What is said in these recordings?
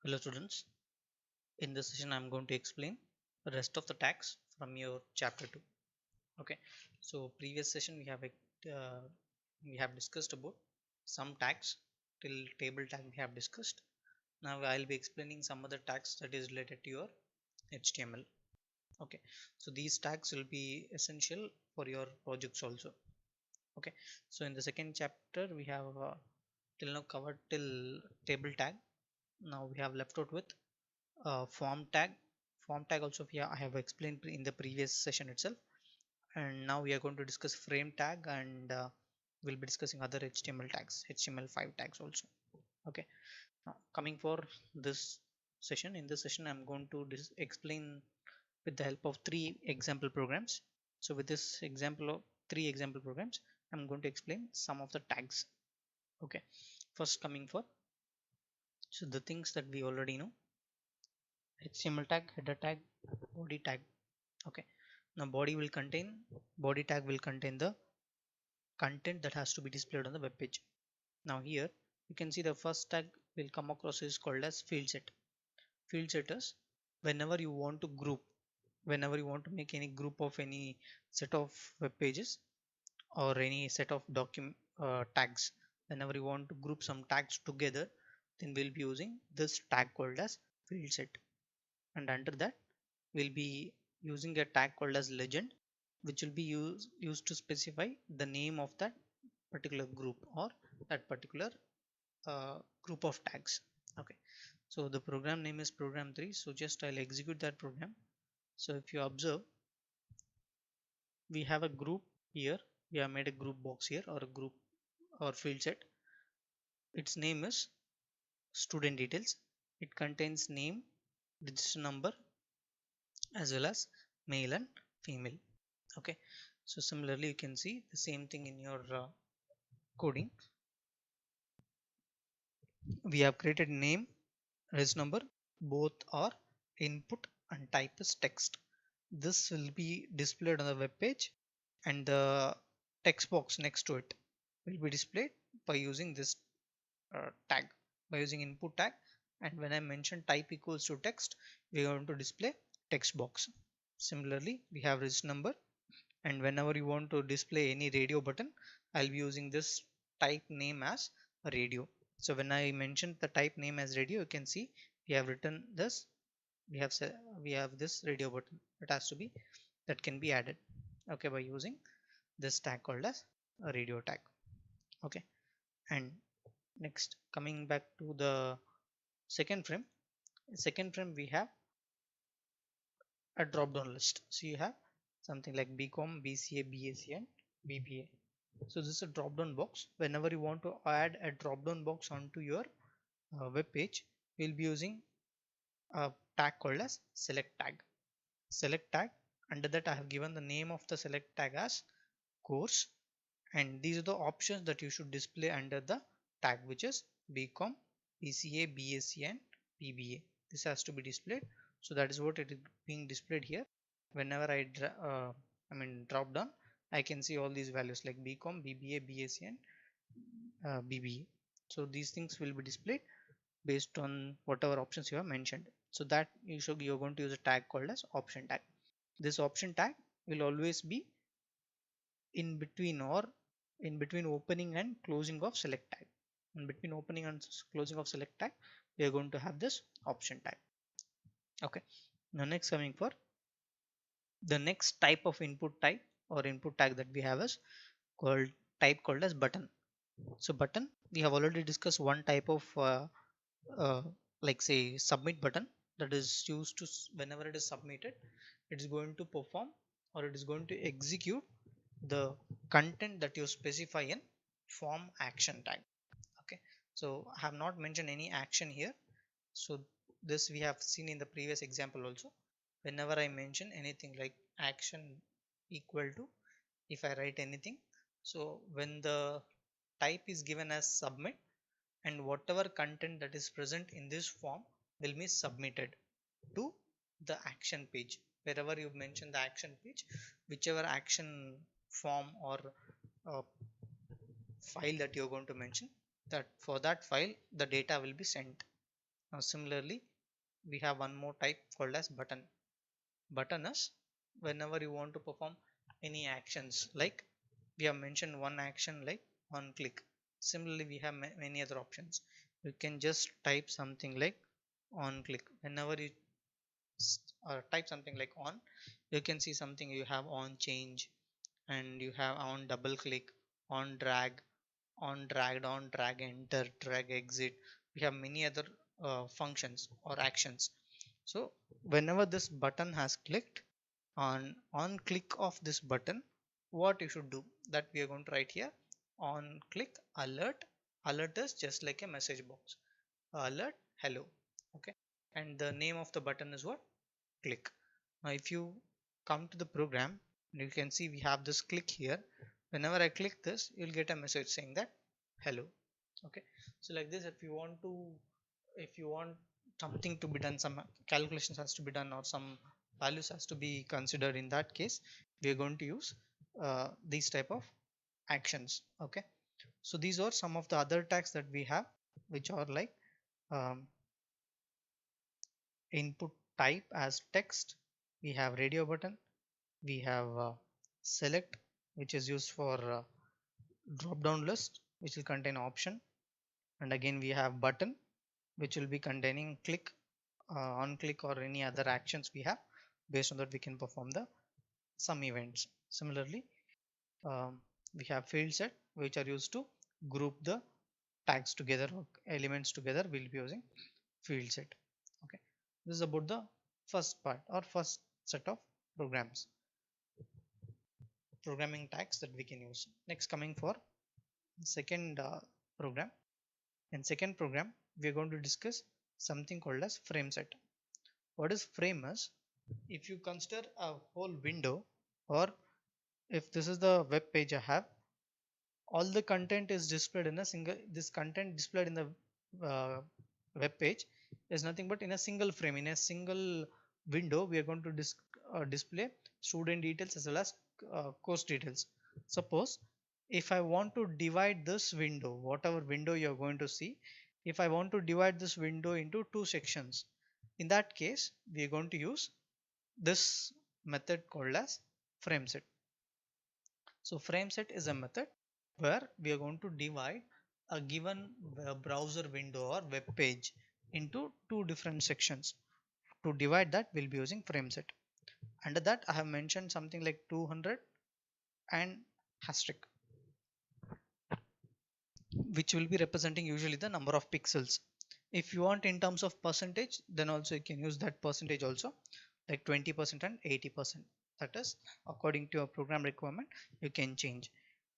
Hello students, in this session I am going to explain the rest of the tags from your chapter 2. Okay, so previous session we have discussed about some tags till table tag we have discussed. Now I'll be explaining some other tags that is related to your HTML. Okay, so these tags will be essential for your projects also. Okay, so in the second chapter we have till now covered till table tag. Now we have left out with form tag also I have explained in the previous session itself, and now we are going to discuss frame tag, and we'll be discussing other HTML tags, HTML5 tags also. Okay, now coming for this session, in this session I'm going to explain with the help of three example programs. So with this example of three example programs, I'm going to explain some of the tags. Okay, first coming for, so the things that we already know: HTML tag, header tag, body tag. Okay, now body tag will contain the content that has to be displayed on the web page. Now here you can see the first tag will come across is called as field set. Field set is whenever you want to group, whenever you want to make any group of any set of web pages or any set of document tags, whenever you want to group some tags together, then we'll be using this tag called as field set. And under that we'll be using a tag called as legend, which will be used to specify the name of that particular group or that particular group of tags. Okay, so the program name is program 3, so just I'll execute that program. So if you observe, we have a group here, we have made a group box here, or a group or field set. Its name is student details. It contains name, register number, as well as male and female. Okay, so similarly you can see the same thing in your coding. We have created name, res number, both are input and type is text. This will be displayed on the web page, and the text box next to it will be displayed by using this tag, by using input tag. And when I mention type equals to text, we are going to display text box. Similarly we have res number, and whenever you want to display any radio button, I'll be using this type name as radio. So when I mentioned the type name as radio, you can see we have written this, we have this radio button that has to be, that can be added, okay, by using this tag called as a radio tag. Okay, and next coming back to the second frame, we have a drop down list. So you have something like BCom, BCA, BAC, and BBA. So this is a drop down box. Whenever you want to add a drop down box onto your web page, we'll be using a tag called as select tag. Select tag, under that I have given the name of the select tag as course, and these are the options that you should display under the tag, which is BCom, BCA, BAC, and BBA. This has to be displayed, so that is what it is being displayed here. Whenever drop down, I can see all these values like BCom, BBA, BAC, and BBA. So these things will be displayed based on whatever options you have mentioned. So that you're going to use a tag called as option tag. This option tag will always be in between, or in between opening and closing of select tag. In between opening and closing of select tag, we are going to have this option tag. Okay, now next coming for the next type of input type or input tag that we have is called as button. So button, we have already discussed one type of uh, like say submit button, that is used to whenever it is submitted, it is going to perform, or it is going to execute the content that you specify in form action tag. Okay, so I have not mentioned any action here. So this we have seen in the previous example also. Whenever I mention anything like action equal to, if I write anything, so when the type is given as submit, and whatever content that is present in this form will be submitted to the action page. Wherever you mention the action page, whichever action form or uh, file that you're going to mention, that for that file the data will be sent. Now similarly, we have one more type called as button. Button is whenever you want to perform any actions, like we have mentioned one action like on click. Similarly, we have many other options. You can just type something like on click. Whenever you type something like on, you can see something you have on change, and you have on double click, on drag, on dragged, on drag enter, drag exit. We have many other functions or actions. So whenever this button has clicked, on click of this button, what you should do, that we are going to write here, on click alert. Alert is just like a message box, alert hello. Okay, and the name of the button is what, click. Now if you come to the program, you can see we have this click here. Whenever I click this, you'll get a message saying that hello. Okay, so like this, if you want something to be done, some calculations has to be done, or some values has to be considered, in that case we are going to use these type of actions. Okay, so these are some of the other tags that we have, which are like um, input type as text, we have radio button, we have select, which is used for drop down list, which will contain option, and again we have button, which will be containing click, on click, or any other actions we have. Based on that, we can perform the some events. Similarly, um, we have field set, which are used to group the tags together or elements together. We'll be using field set. Okay, this is about the first part or first set of programs, programming tags that we can use. Next, coming for second program. In second program, we are going to discuss something called as frame set. What is frame is, if you consider a whole window, or if this is the web page I have, all the content is displayed in a single, this content displayed in the web page is nothing but in a single frame, in a single window. We are going to display student details as well as course details. Suppose if I want to divide this window, whatever window you are going to see, if I want to divide this window into two sections, in that case we are going to use this method called as frame set. So frame set is a method where we are going to divide a given browser window or web page into two different sections. To divide that, we'll be using frame set. Under that, I have mentioned something like 200 and asterisk, which will be representing usually the number of pixels. If you want in terms of percentage, then also you can use that percentage also, like 20% and 80%. That is according to your program requirement, you can change.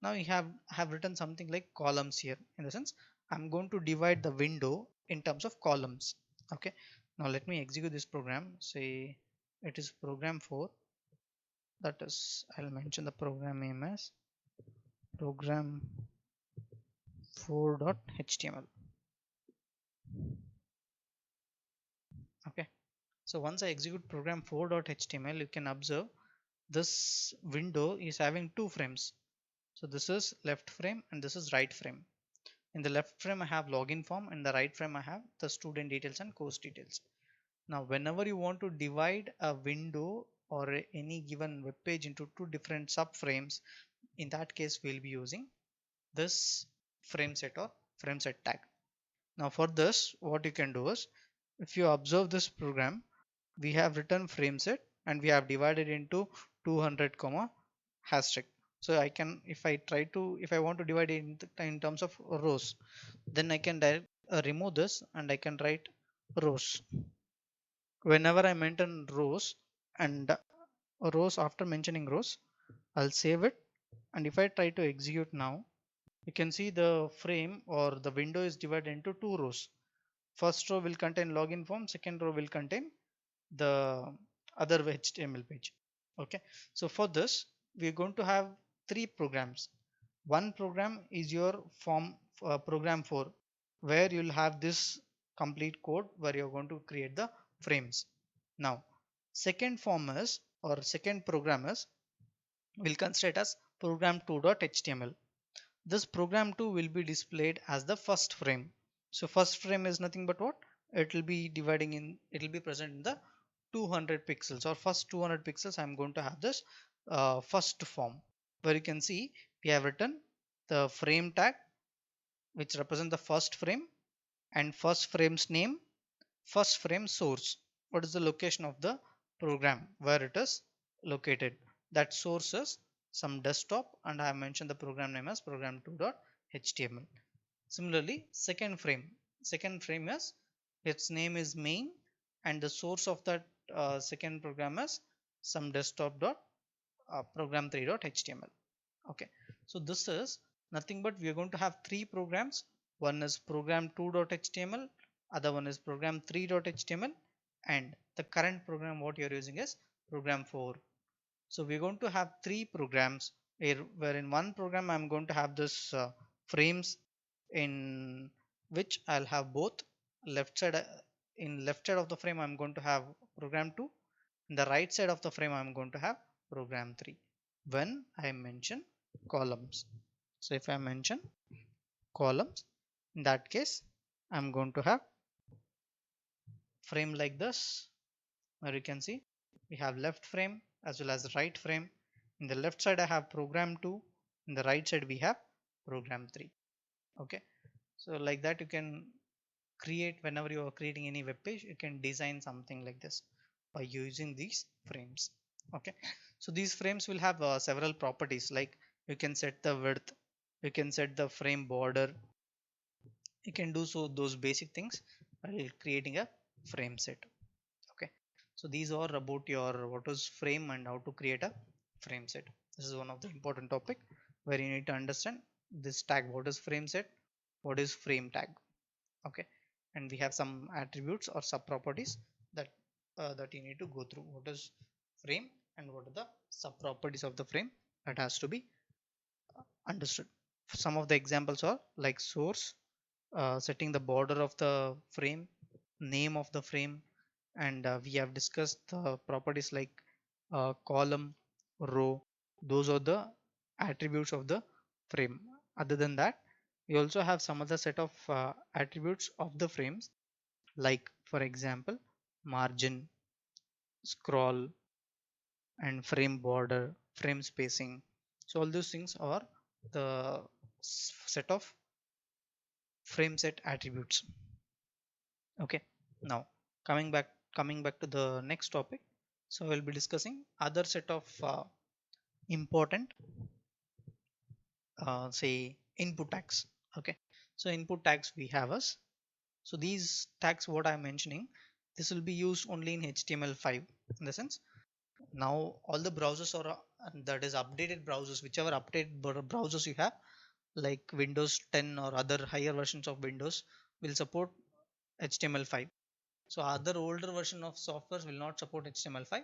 Now you have written something like columns here, in the sense I'm going to divide the window in terms of columns. Okay, now let me execute this program. Say it is program 4. That is, I'll mention the program name as program 4.html. Okay, so once I execute program 4.html, you can observe this window is having two frames. So this is left frame and this is right frame. In the left frame I have login form, in the right frame I have the student details and course details. Now whenever you want to divide a window or any given web page into two different subframes, in that case we'll be using this frame set or frame set tag. Now for this, what you can do is, if you observe this program, we have written frame set and we have divided into 200 comma hashtag. So I can, if I want to divide it in terms of rows, then I can remove this and I can write rows. Whenever I mention rows and rows, after mentioning rows, I'll save it. And if I try to execute now, you can see the frame or the window is divided into two rows. First row will contain login form, second row will contain the other HTML page. Okay, so for this we are going to have three programs. One program is your form, program 4, where you'll have this complete code where you're going to create the frames. Now second form is, or second program is, we'll consider it as program 2.html. This program 2 will be displayed as the first frame. So first frame is nothing but what, it will be dividing in, it will be present in the 200 pixels, or first 200 pixels. I'm going to have this first form, where you can see we have written the frame tag, which represent the first frame, and first frame's name, first frame source. What is the location of the program, where it is located? That source is some desktop, and I have mentioned the program name as program2.html. Similarly, second frame is, its name is main, and the source of that second program is some desktop dot program3.html. Okay, so this is nothing but we are going to have three programs. One is program2.html, other one is program3.html, and the current program what you are using is program4. So we're going to have three programs, where in one program I'm going to have this frames, in which I'll have both left side. In left side of the frame I'm going to have program2. In the right side of the frame I'm going to have program3 when I mention columns. So if I mention columns, in that case I'm going to have frame like this, where you can see we have left frame as well as right frame. In the left side I have program2, in the right side we have program3. Okay, so like that you can create, whenever you are creating any web page, you can design something like this by using these frames. Okay, so these frames will have several properties, like you can set the width, you can set the frame border, you can do so those basic things while creating a frame set. Okay, so these are about your what is frame and how to create a frame set. This is one of the important topic where you need to understand this tag, what is frame set, what is frame tag. Okay, and we have some attributes or sub properties that that you need to go through. What is frame and what are the sub properties of the frame, that has to be understood. Some of the examples are like source, setting the border of the frame, name of the frame, and we have discussed the properties like column, row. Those are the attributes of the frame. Other than that, we also have some other set of attributes of the frames, like for example margin, scroll, and frame border, frame spacing. So all those things are the set of frame set attributes. Okay, now coming back to the next topic. So we'll be discussing other set of important say input tags. Okay, so input tags we have us. So these tags what I'm mentioning, this will be used only in HTML5. In the sense, now all the browsers are that is updated browsers, whichever updated browsers you have, like Windows 10 or other higher versions of Windows, will support HTML5. So other older version of softwares will not support HTML5.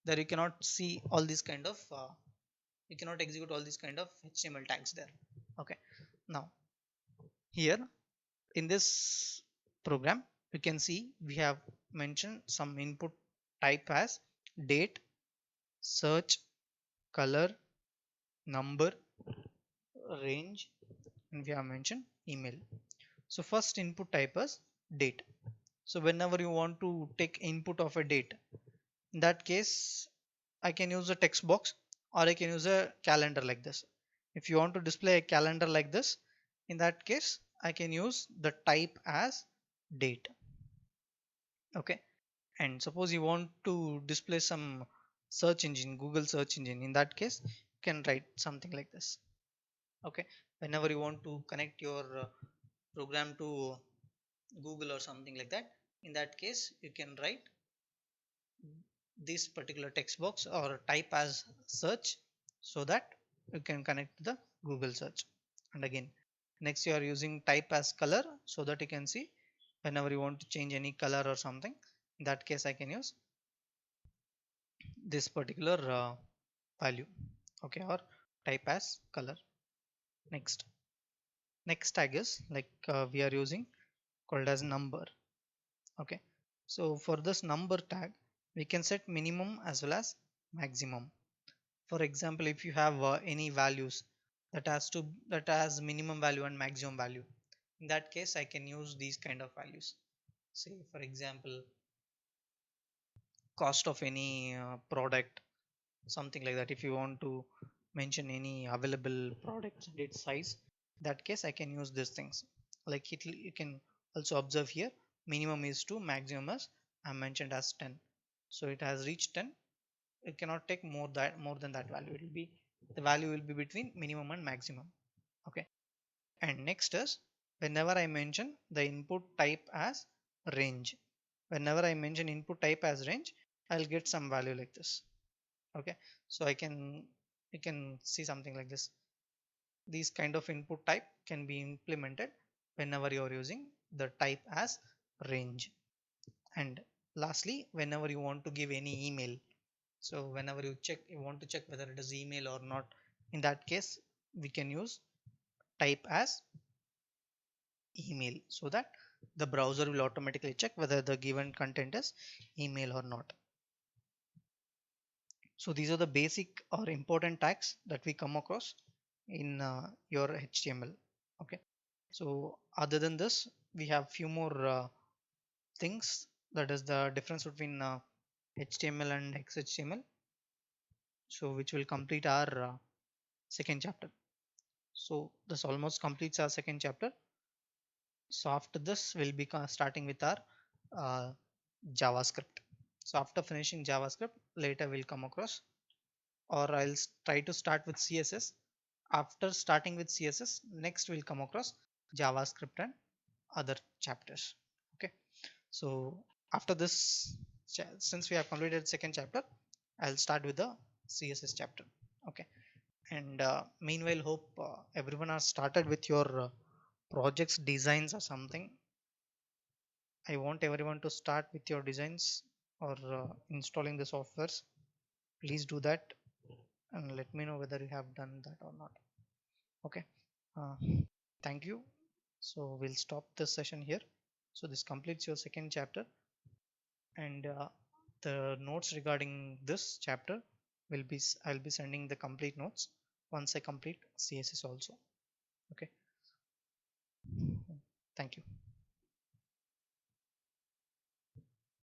There you cannot see all these kind of you cannot execute all these kind of HTML tags there. Okay, now here in this program you can see we have mentioned some input type as date, search, color, number, range, and we have mentioned email. So first input type is date. So whenever you want to take input of a date, in that case I can use a text box, or I can use a calendar like this. If you want to display a calendar like this, in that case I can use the type as date. Okay, and suppose you want to display some search engine, Google search engine, in that case you can write something like this. Okay, whenever you want to connect your program to Google or something like that, in that case you can write this particular text box or type as search, so that you can connect to the Google search. And again, next you are using type as color, so that you can see whenever you want to change any color or something, in that case I can use this particular value. Okay, or type as color. Next tag is like we are using called as number. Okay, so for this number tag we can set minimum as well as maximum. For example, if you have any values that has minimum value and maximum value, in that case I can use these kind of values. say for example cost of any product, something like that. If you want to mention any available products and its size, that case I can use these things. Like it, you can also observe here minimum is 2, maximum as I mentioned as 10. So it has reached 10. It cannot take more than that value. It will be, the value will be between minimum and maximum. Okay. And next is whenever I mention the input type as range. Whenever I mention input type as range, I'll get some value like this. Okay, so you can see something like this. These kind of input type can be implemented whenever you are using the type as range. And lastly, whenever you want to give any email, so whenever you want to check whether it is email or not, in that case we can use type as email, so that the browser will automatically check whether the given content is email or not. So these are the basic or important tags that we come across in your HTML. Okay. So other than this, we have few more things, that is the difference between HTML and XHTML. So which will complete our second chapter. So this almost completes our second chapter. So after this, we'll be starting with our uh, JavaScript. So after finishing JavaScript, later we'll come across, or I'll try to start with CSS. After starting with CSS, next we'll come across JavaScript and other chapters. Okay. So after this, since we have completed second chapter, I'll start with the CSS chapter. Okay. And meanwhile, hope everyone has started with your projects, designs or something. I want everyone to start with your designs or installing the softwares. Please do that and let me know whether you have done that or not. Okay. Uh, thank you. So we'll stop this session here. So this completes your second chapter, and the notes regarding this chapter will be, I'll be sending the complete notes once I complete CSS also. Okay. Thank you.